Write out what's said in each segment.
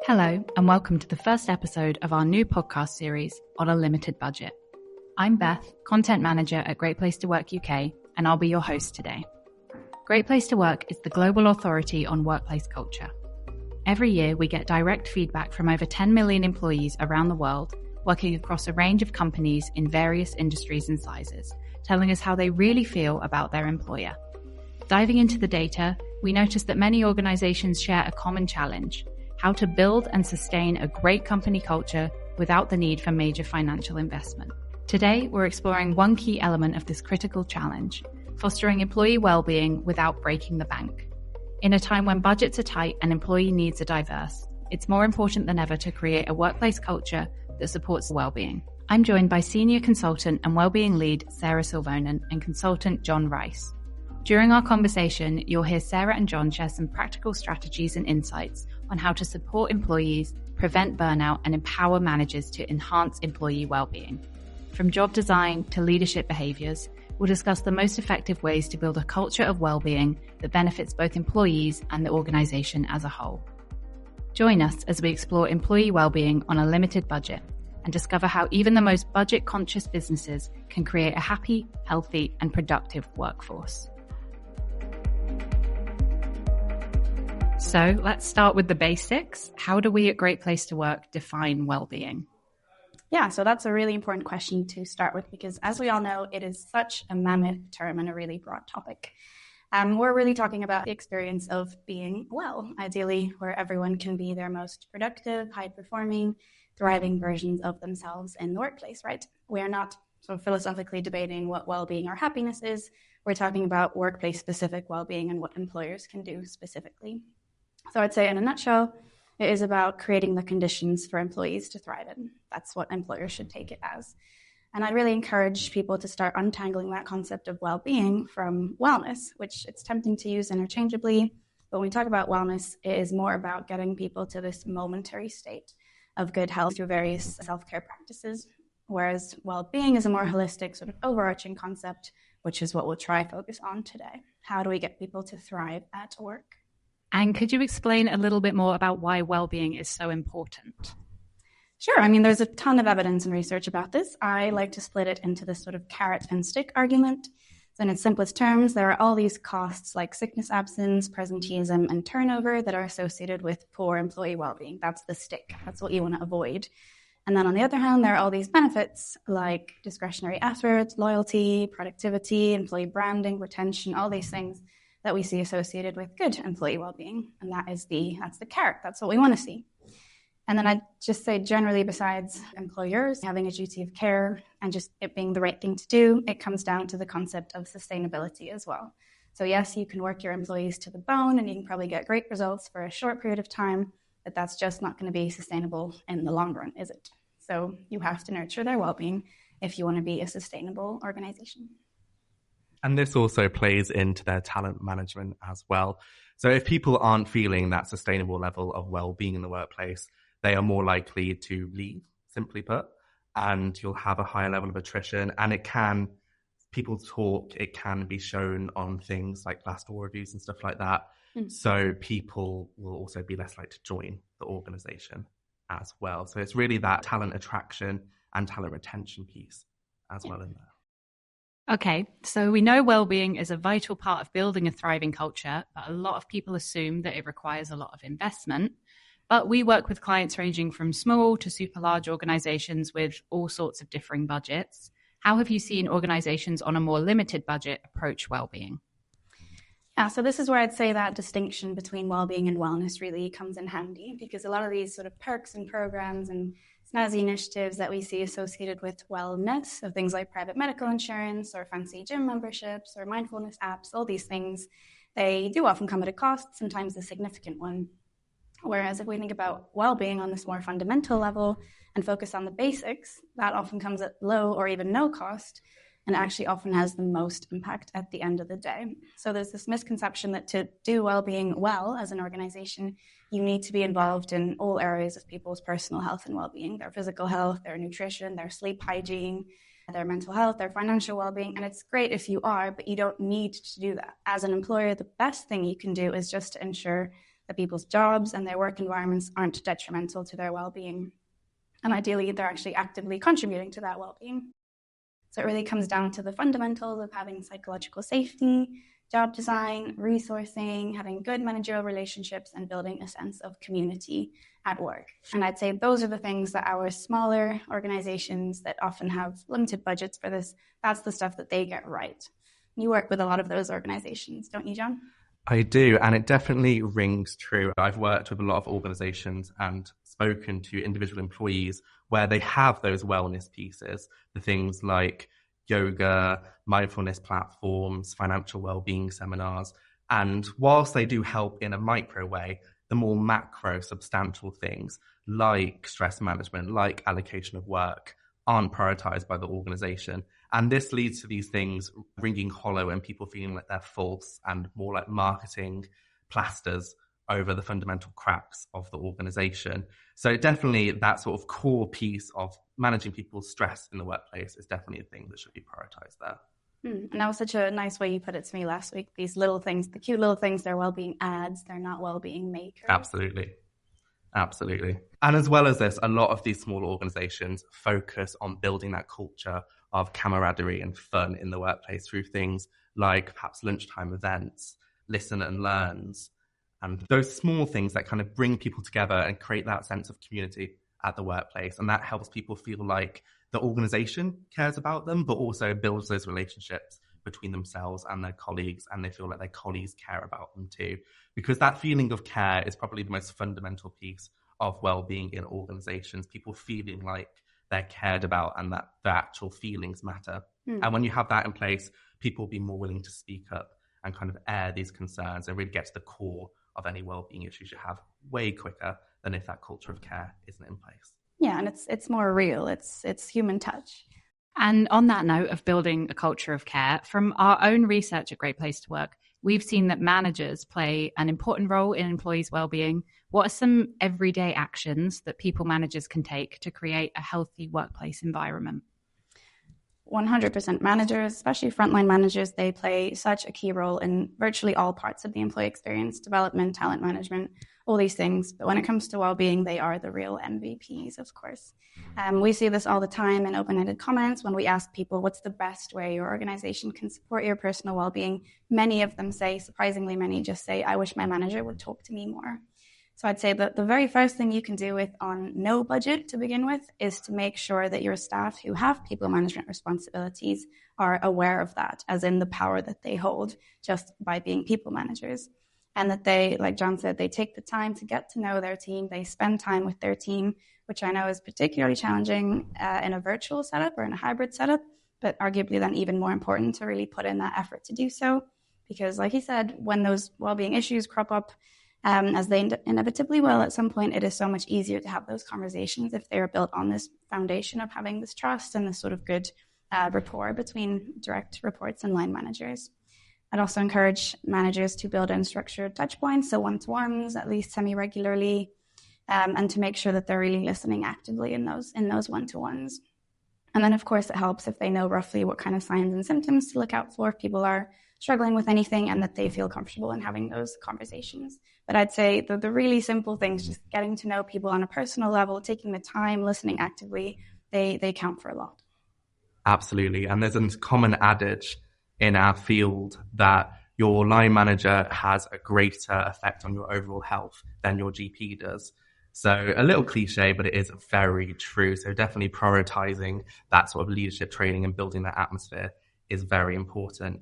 Hello, and welcome to the first episode of our new podcast series on a limited budget. I'm Beth, Content Manager at Great Place to Work UK, and I'll be your host today. Great Place to Work is the global authority on workplace culture. Every year, we get direct feedback from over 10 million employees around the world, working across a range of companies in various industries and sizes, telling us how they really feel about their employer. Diving into the data, we noticed that many organizations share a common challenge: how to build and sustain a great company culture without the need for major financial investment. Today, we're exploring one key element of this critical challenge: fostering employee well-being without breaking the bank. In a time when budgets are tight and employee needs are diverse, it's more important than ever to create a workplace culture that supports well-being. I'm joined by Senior Consultant and Wellbeing Lead Sarah Silvonen and Consultant John Rice. During our conversation, you'll hear Sarah and John share some practical strategies and insights on how to support employees, prevent burnout, and empower managers to enhance employee well-being. From job design to leadership behaviours, we'll discuss the most effective ways to build a culture of well-being that benefits both employees and the organisation as a whole. Join us as we explore employee well-being on a limited budget and discover how even the most budget-conscious businesses can create a happy, healthy, and productive workforce. So let's start with the basics. How do we at Great Place to Work define well-being? Yeah, so that's a really important question to start with because, as we all know, it is such a mammoth term and a really broad topic. We're really talking about the experience of being well, ideally where everyone can be their most productive, high-performing, thriving versions of themselves in the workplace, right? We are not sort of philosophically debating what well-being or happiness is. We're talking about workplace-specific well-being and what employers can do specifically. So I'd say in a nutshell, it is about creating the conditions for employees to thrive in. That's what employers should take it as. And I'd really encourage people to start untangling that concept of well-being from wellness, which it's tempting to use interchangeably. But when we talk about wellness, it is more about getting people to this momentary state of good health through various self-care practices, whereas well-being is a more holistic sort of overarching concept, which is what we'll try focus on today. How do we get people to thrive at work? And could you explain a little bit more about why well-being is so important? Sure. I mean, there's a ton of evidence and research about this. I like to split it into this sort of carrot and stick argument. So in its simplest terms, there are all these costs like sickness absence, presenteeism, and turnover that are associated with poor employee well-being. That's the stick. That's what you want to avoid. And then on the other hand, there are all these benefits like discretionary effort, loyalty, productivity, employee branding, retention, all these things that we see associated with good employee well-being. And that's the carrot. That's what we want to see. And then I'd just say generally, besides employers having a duty of care and just it being the right thing to do, it comes down to the concept of sustainability as well. So yes, you can work your employees to the bone and you can probably get great results for a short period of time, but that's just not going to be sustainable in the long run, is it? So you have to nurture their well-being if you want to be a sustainable organization. And this also plays into their talent management as well. So if people aren't feeling that sustainable level of well-being in the workplace, they are more likely to leave, simply put, and you'll have a higher level of attrition. And it can be shown on things like Glassdoor reviews and stuff like that. So people will also be less likely to join the organization as well. So it's really that talent attraction and talent retention piece as well in there. Okay, so we know well-being is a vital part of building a thriving culture, but a lot of people assume that it requires a lot of investment. But we work with clients ranging from small to super large organizations with all sorts of differing budgets. How have you seen organizations on a more limited budget approach well-being? Yeah, so this is where I'd say that distinction between well-being and wellness really comes in handy, because a lot of these sort of perks and programs and snazzy initiatives that we see associated with wellness, of things like private medical insurance or fancy gym memberships or mindfulness apps, all these things, they do often come at a cost, sometimes a significant one. Whereas if we think about well-being on this more fundamental level and focus on the basics, that often comes at low or even no cost and actually often has the most impact at the end of the day. So there's this misconception that to do well-being well as an organization, you need to be involved in all areas of people's personal health and well-being, their physical health, their nutrition, their sleep hygiene, their mental health, their financial well-being. And it's great if you are, but you don't need to do that. As an employer, the best thing you can do is just to ensure that people's jobs and their work environments aren't detrimental to their well-being. And ideally, they're actually actively contributing to that well-being. So it really comes down to the fundamentals of having psychological safety, job design, resourcing, having good managerial relationships, and building a sense of community at work. And I'd say those are the things that our smaller organizations that often have limited budgets for this, that's the stuff that they get right. You work with a lot of those organizations, don't you, John? I do, and it definitely rings true. I've worked with a lot of organizations and spoken to individual employees where they have those wellness pieces, the things like yoga, mindfulness platforms, financial well-being seminars. And whilst they do help in a micro way, the more macro substantial things like stress management, like allocation of work, aren't prioritized by the organization. And this leads to these things ringing hollow and people feeling like they're false and more like marketing plasters over the fundamental cracks of the organization. So definitely that sort of core piece of managing people's stress in the workplace is definitely a thing that should be prioritized there. And that was such a nice way you put it to me last week. These little things, the cute little things, they're well-being ads, they're not well-being makers. Absolutely. And as well as this, a lot of these smaller organizations focus on building that culture of camaraderie and fun in the workplace through things like perhaps lunchtime events, listen and learns, and those small things that kind of bring people together and create that sense of community at the workplace. And that helps people feel like the organization cares about them, but also builds those relationships between themselves and their colleagues, and they feel like their colleagues care about them too. Because that feeling of care is probably the most fundamental piece of well-being in organizations, people feeling like they're cared about and that their actual feelings matter. And when you have that in place, people will be more willing to speak up and kind of air these concerns and really get to the core of any well-being issues you have way quicker than if that culture of care isn't in place. Yeah, and it's more real. It's human touch. And on that note of building a culture of care, from our own research at Great Place to Work, we've seen that managers play an important role in employees' well-being. What are some everyday actions that people managers can take to create a healthy workplace environment? 100% managers, especially frontline managers, they play such a key role in virtually all parts of the employee experience, development, talent management, all these things. But when it comes to well-being, they are the real MVPs, of course. We see this all the time in open-ended comments when we ask people, what's the best way your organization can support your personal well-being? Many of them say, surprisingly many, just say, I wish my manager would talk to me more. So I'd say that the very first thing you can do with on no budget to begin with is to make sure that your staff who have people management responsibilities are aware of that, as in the power that they hold just by being people managers. And that they, like John said, they take the time to get to know their team, they spend time with their team, which I know is particularly challenging in a virtual setup or in a hybrid setup, but arguably then even more important to really put in that effort to do so. Because like he said, when those well-being issues crop up, as they inevitably will at some point, it is so much easier to have those conversations if they are built on this foundation of having this trust and this sort of good rapport between direct reports and line managers. I'd also encourage managers to build in structured touch points, so one-to-ones, at least semi-regularly, and to make sure that they're really listening actively in those one-to-ones. And then, of course, it helps if they know roughly what kind of signs and symptoms to look out for if people are struggling with anything and that they feel comfortable in having those conversations. But I'd say the really simple things, just getting to know people on a personal level, taking the time, listening actively, they count for a lot. Absolutely. And there's a common adage in our field that your line manager has a greater effect on your overall health than your GP does. So a little cliche, but it is very true. So definitely prioritizing that sort of leadership training and building that atmosphere is very important.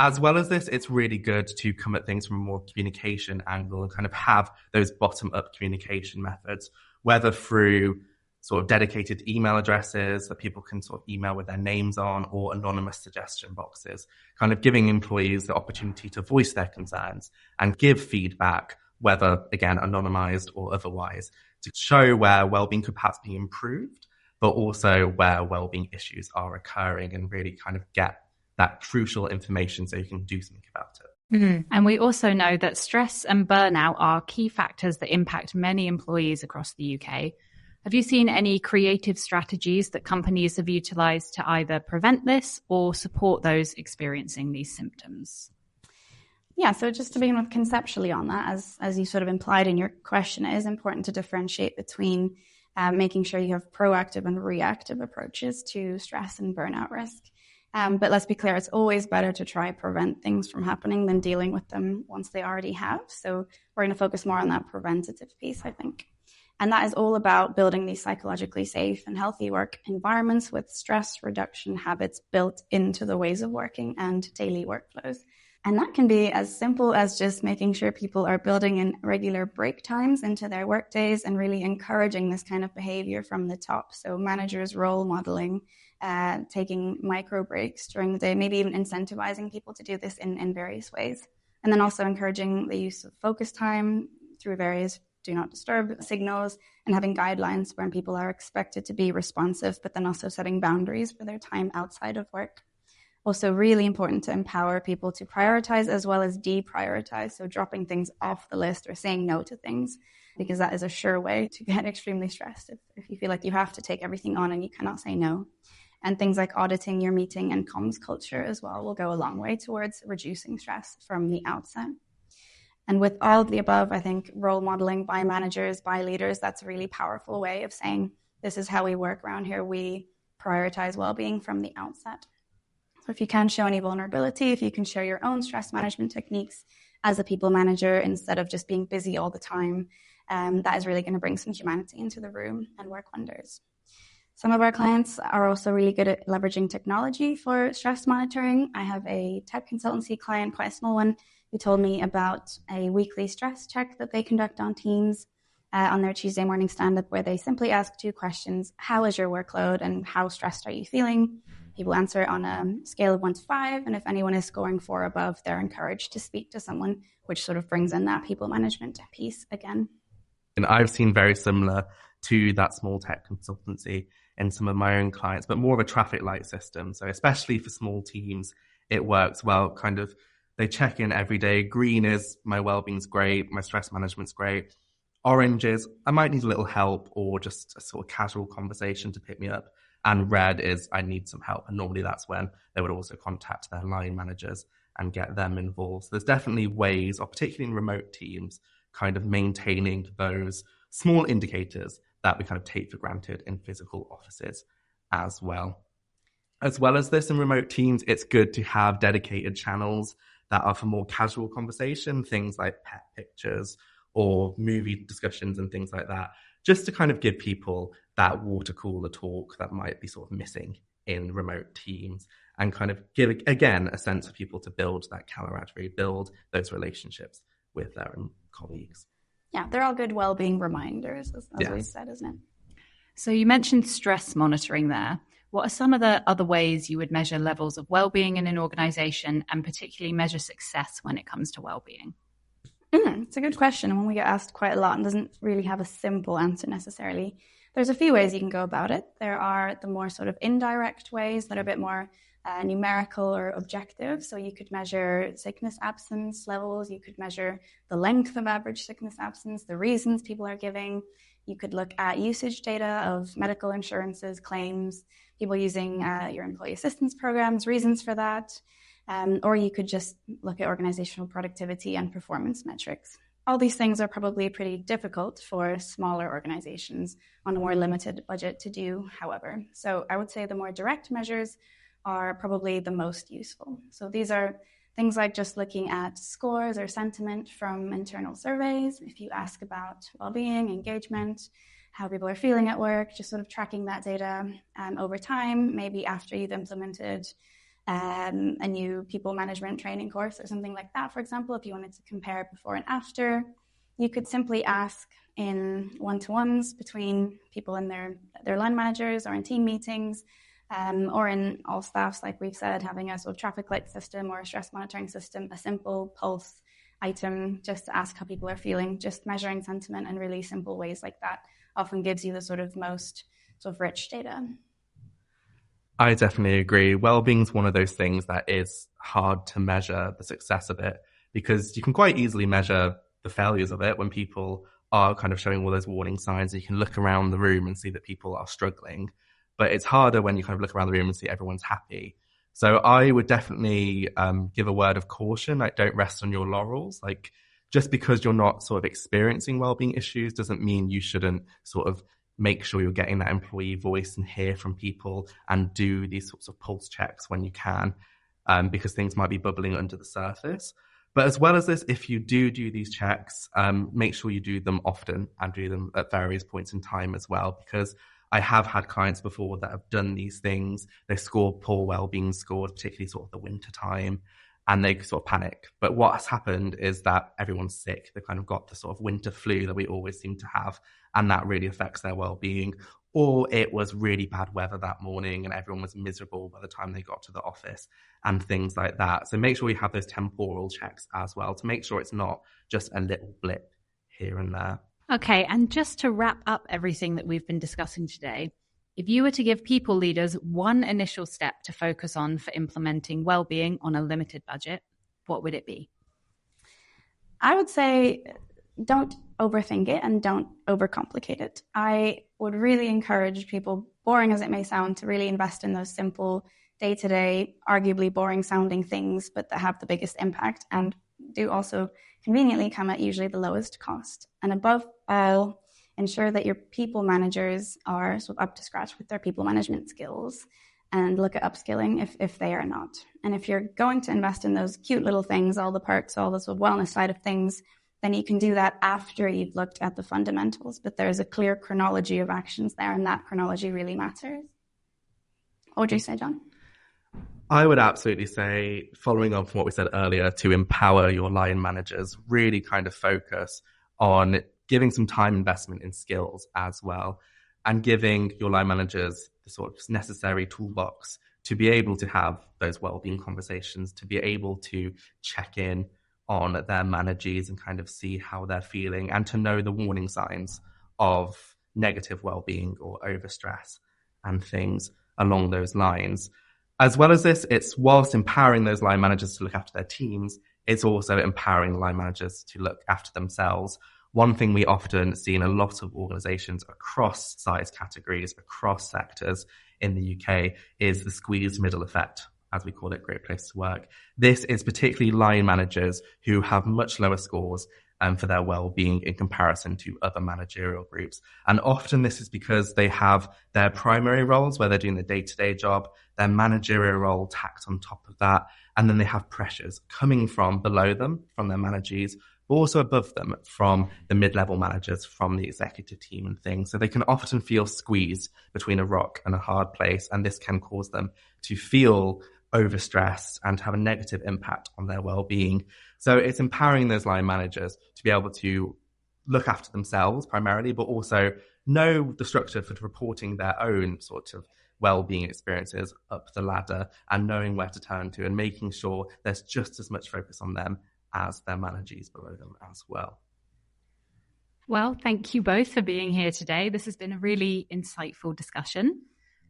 As well as this, it's really good to come at things from a more communication angle and kind of have those bottom-up communication methods, whether through sort of dedicated email addresses that people can sort of email with their names on, or anonymous suggestion boxes, kind of giving employees the opportunity to voice their concerns and give feedback, whether, again, anonymized or otherwise, to show where wellbeing could perhaps be improved, but also where wellbeing issues are occurring and really kind of get that crucial information so you can do something about it. Mm-hmm. And we also know that stress and burnout are key factors that impact many employees across the UK. Have you seen any creative strategies that companies have utilised to either prevent this or support those experiencing these symptoms? Yeah, so just to begin with conceptually on that, as you sort of implied in your question, it is important to differentiate between making sure you have proactive and reactive approaches to stress and burnout risk. But let's be clear, it's always better to try prevent things from happening than dealing with them once they already have. So we're going to focus more on that preventative piece, I think. And that is all about building these psychologically safe and healthy work environments with stress reduction habits built into the ways of working and daily workflows. And that can be as simple as just making sure people are building in regular break times into their work days and really encouraging this kind of behavior from the top. So managers role modeling, taking micro breaks during the day, maybe even incentivizing people to do this in various ways. And then also encouraging the use of focus time through various do not disturb signals and having guidelines when people are expected to be responsive, but then also setting boundaries for their time outside of work. Also really important to empower people to prioritize as well as deprioritize. So dropping things off the list or saying no to things, because that is a sure way to get extremely stressed if you feel like you have to take everything on and you cannot say no. And things like auditing your meeting and comms culture as well will go a long way towards reducing stress from the outset. And with all of the above, I think role modeling by managers, by leaders, that's a really powerful way of saying, this is how we work around here. We prioritize well-being from the outset. So if you can show any vulnerability, if you can share your own stress management techniques as a people manager instead of just being busy all the time, that is really going to bring some humanity into the room and work wonders. Some of our clients are also really good at leveraging technology for stress monitoring. I have a tech consultancy client, quite a small one, who told me about a weekly stress check that they conduct on Teams on their Tuesday morning stand-up, where they simply ask 2 questions. How is your workload and how stressed are you feeling? People answer on a scale of 1 to 5, and if anyone is scoring 4 or above, they're encouraged to speak to someone, which sort of brings in that people management piece again. And I've seen very similar to that small tech consultancy in some of my own clients, but more of a traffic light system. So especially for small teams, it works well. Kind of they check in every day. Green is my well-being's great, my stress management's great. Orange is I might need a little help or just a sort of casual conversation to pick me up. And red is I need some help. And normally that's when they would also contact their line managers and get them involved. So there's definitely ways, or particularly in remote teams, kind of maintaining those small indicators that we kind of take for granted in physical offices as well. As well as this in remote teams, it's good to have dedicated channels that are for more casual conversation, things like pet pictures or movie discussions and things like that, just to kind of give people that water cooler talk that might be sort of missing in remote teams and kind of give, again, a sense for people to build that camaraderie, build those relationships with their colleagues. Yeah, they're all good well-being reminders, as we said, isn't it? So you mentioned stress monitoring there. What are some of the other ways you would measure levels of well-being in an organization and particularly measure success when it comes to well-being? It's a good question, and one we get asked quite a lot and doesn't really have a simple answer necessarily. There's a few ways you can go about it. There are the more sort of indirect ways that are a bit more numerical or objective. So you could measure sickness absence levels. You could measure the length of average sickness absence, the reasons people are giving. You could look at usage data of medical insurances, claims, people using your employee assistance programs, reasons for that. Or you could just look at organizational productivity and performance metrics. All these things are probably pretty difficult for smaller organizations on a more limited budget to do, however. So I would say the more direct measures are probably the most useful. So these are things like just looking at scores or sentiment from internal surveys. If you ask about well-being, engagement, how people are feeling at work, just sort of tracking that data over time, maybe after you've implemented a new people management training course or something like that, for example, if you wanted to compare before and after. You could simply ask in one-to-ones between people and their line managers or in team meetings, or in all staffs, like we've said, having a sort of traffic light system or a stress monitoring system, a simple pulse item just to ask how people are feeling. Just measuring sentiment in really simple ways like that often gives you the sort of most sort of rich data. I definitely agree. Wellbeing is one of those things that is hard to measure the success of it, because you can quite easily measure the failures of it when people are kind of showing all those warning signs. You can look around the room and see that people are struggling, but it's harder when you kind of look around the room and see everyone's happy. So I would definitely give a word of caution. Like, don't rest on your laurels. Like, just because you're not sort of experiencing wellbeing issues doesn't mean you shouldn't sort of make sure you're getting that employee voice and hear from people and do these sorts of pulse checks when you can, because things might be bubbling under the surface. But as well as this, if you do these checks, make sure you do them often and do them at various points in time as well, because I have had clients before that have done these things. They score poor wellbeing scores, particularly sort of the winter time, and they sort of panic. But what has happened is that everyone's sick. They've kind of got the sort of winter flu that we always seem to have, and that really affects their well-being. Or it was really bad weather that morning and everyone was miserable by the time they got to the office and things like that. So make sure you have those temporal checks as well to make sure it's not just a little blip here and there. Okay, and just to wrap up everything that we've been discussing today, if you were to give people leaders one initial step to focus on for implementing well-being on a limited budget, what would it be? I would say don't overthink it and don't overcomplicate it. I would really encourage people, boring as it may sound, to really invest in those simple, day-to-day, arguably boring sounding things, but that have the biggest impact and do also conveniently come at usually the lowest cost. And above all, ensure that your people managers are sort of up to scratch with their people management skills and look at upskilling if they are not. And if you're going to invest in those cute little things, all the perks, all the sort of wellness side of things, then you can do that after you've looked at the fundamentals. But there's a clear chronology of actions there, and that chronology really matters. What would you say, John? I would absolutely say, following on from what we said earlier, to empower your line managers, really kind of focus on giving some time investment in skills as well, and giving your line managers the sort of necessary toolbox to be able to have those wellbeing conversations, to be able to check in on their managers and kind of see how they're feeling, and to know the warning signs of negative wellbeing or overstress and things along those lines. As well as this, it's whilst empowering those line managers to look after their teams, it's also empowering line managers to look after themselves. One thing we often see in a lot of organizations across size categories, across sectors in the UK, is the squeezed middle effect, as we call it, Great Place to Work. This is particularly line managers who have much lower scores for their well-being in comparison to other managerial groups. And often this is because they have their primary roles where they're doing the day-to-day job, their managerial role tacked on top of that, and then they have pressures coming from below them, from their managers, but also above them from the mid-level managers, from the executive team and things. So they can often feel squeezed between a rock and a hard place, and this can cause them to feel overstressed and to have a negative impact on their well-being. So it's empowering those line managers to be able to look after themselves primarily, but also know the structure for reporting their own sort of well-being experiences up the ladder and knowing where to turn to and making sure there's just as much focus on them as their managers below them as well. Well, thank you both for being here today. This has been a really insightful discussion.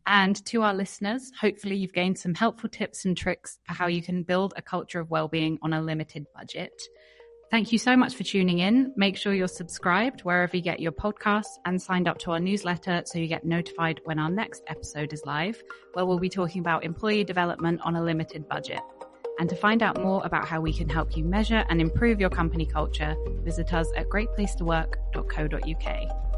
And to our listeners, hopefully you've gained some helpful tips and tricks for how you can build a culture of well-being on a limited budget. Thank you so much for tuning in. Make sure you're subscribed wherever you get your podcasts and signed up to our newsletter so you get notified when our next episode is live, where we'll be talking about employee development on a limited budget. And to find out more about how we can help you measure and improve your company culture, visit us at greatplacetowork.co.uk.